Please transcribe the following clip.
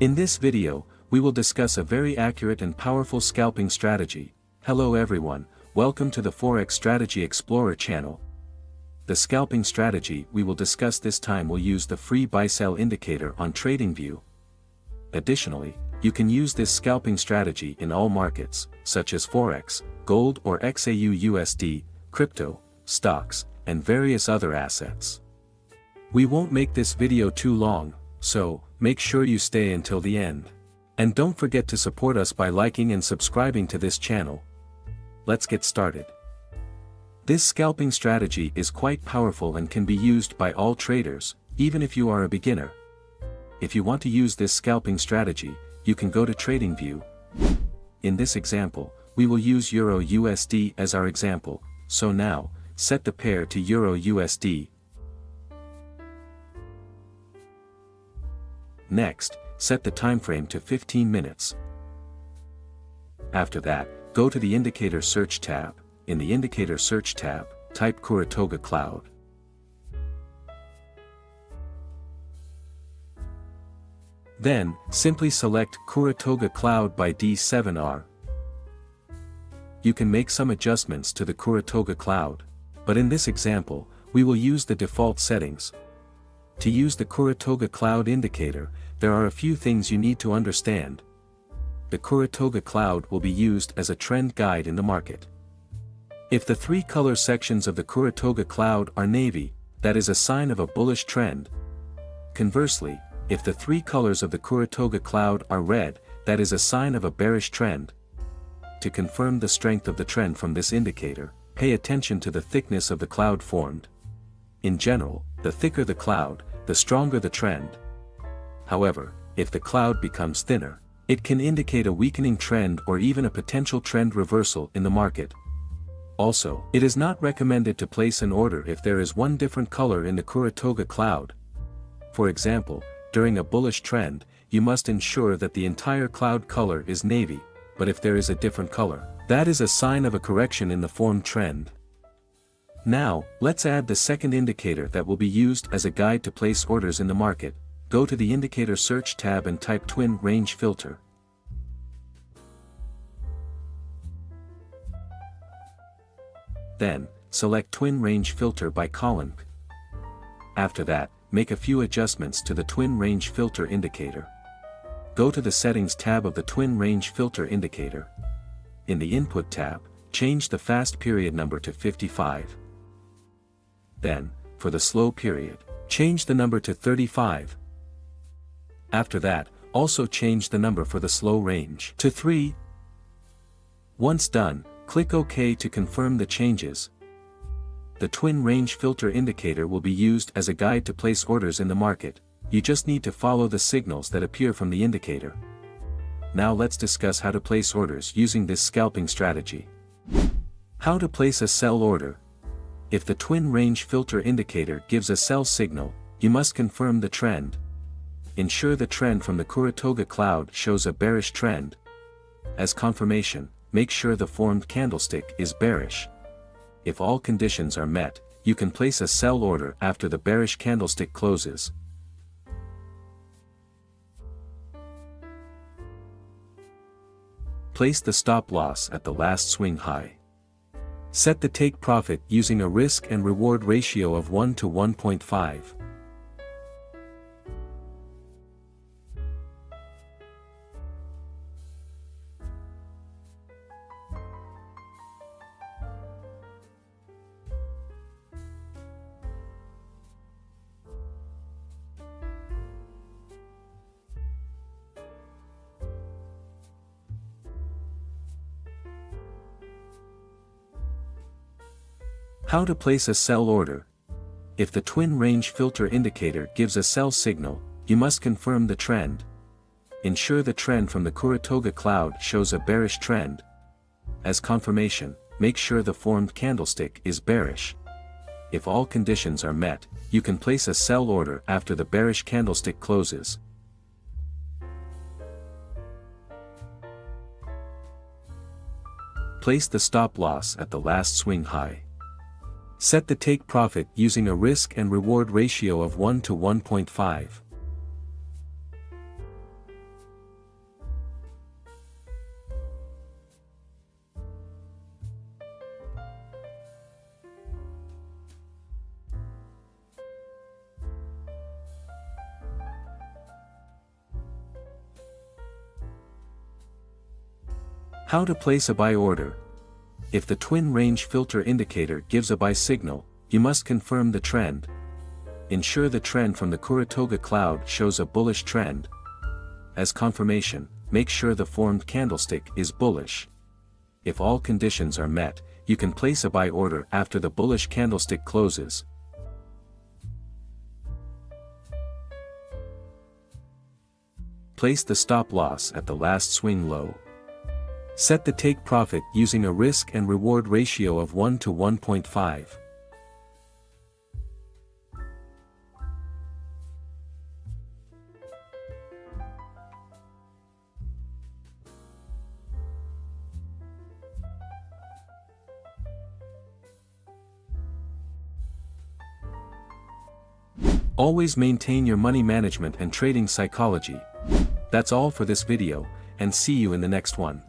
In this video, we will discuss a very accurate and powerful scalping strategy. Hello everyone, welcome to the Forex Strategy Explorer channel. The scalping strategy we will discuss this time will use the free buy-sell indicator on Tradingview. Additionally, you can use this scalping strategy in all markets, such as Forex, gold or xauusd, crypto, stocks, and various other assets. We won't make this video too long, so make sure you stay until the end. And don't forget to support us by liking and subscribing to this channel. Let's get started. This scalping strategy is quite powerful and can be used by all traders, even if you are a beginner. If you want to use this scalping strategy, you can go to Tradingview. In this example, we will use EUR/USD as our example, so now, set the pair to EUR/USD. Next, set the timeframe to 15 minutes. After that, go to the Indicator Search tab. In the Indicator Search tab, type Kurutoga Cloud. Then, simply select Kurutoga Cloud by D7R. You can make some adjustments to the Kurutoga Cloud, but in this example, we will use the default settings. To use the Kurutoga Cloud indicator, there are a few things you need to understand. The Kurutoga Cloud will be used as a trend guide in the market. If the three color sections of the Kurutoga Cloud are navy, that is a sign of a bullish trend. Conversely, if the three colors of the Kurutoga Cloud are red, that is a sign of a bearish trend. To confirm the strength of the trend from this indicator, pay attention to the thickness of the cloud formed. In general, the thicker the cloud, the stronger the trend. However, if the cloud becomes thinner, it can indicate a weakening trend or even a potential trend reversal in the market. Also, it is not recommended to place an order if there is one different color in the Kurutoga Cloud. For example, during a bullish trend, you must ensure that the entire cloud color is navy, but if there is a different color, that is a sign of a correction in the formed trend. Now, let's add the second indicator that will be used as a guide to place orders in the market. Go to the Indicator Search tab and type Twin Range Filter. Then, select Twin Range Filter by collinmck. After that, make a few adjustments to the Twin Range Filter indicator. Go to the Settings tab of the Twin Range Filter indicator. In the Input tab, change the fast period number to 55. Then, for the slow period, change the number to 35. After that, also change the number for the slow range to 3. Once done, click OK to confirm the changes. The Twin Range Filter indicator will be used as a guide to place orders in the market. You just need to follow the signals that appear from the indicator. Now let's discuss how to place orders using this scalping strategy. How to place a sell order. If the Twin Range Filter indicator gives a sell signal, you must confirm the trend. Ensure the trend from the Kurutoga Cloud shows a bearish trend. As confirmation, make sure the formed candlestick is bearish. If all conditions are met, you can place a sell order after the bearish candlestick closes. Place the stop loss at the last swing high. Set the take profit using a risk and reward ratio of 1 to 1.5. How to place a sell order. If the Twin Range Filter indicator gives a sell signal, you must confirm the trend. Ensure the trend from the Kurutoga Cloud shows a bearish trend. As confirmation, make sure the formed candlestick is bearish. If all conditions are met, you can place a sell order after the bearish candlestick closes. Place the stop loss at the last swing high. Set the take profit using a risk and reward ratio of 1 to 1.5. How to place a buy order. If the twin range filter indicator gives a buy signal, you must confirm the trend. Ensure the trend from the Kurutoga Cloud shows a bullish trend. As confirmation, make sure the formed candlestick is bullish. If all conditions are met, you can place a buy order after the bullish candlestick closes. Place the stop loss at the last swing low. Set the take profit using a risk and reward ratio of 1 to 1.5. Always maintain your money management and trading psychology. That's all for this video, and see you in the next one.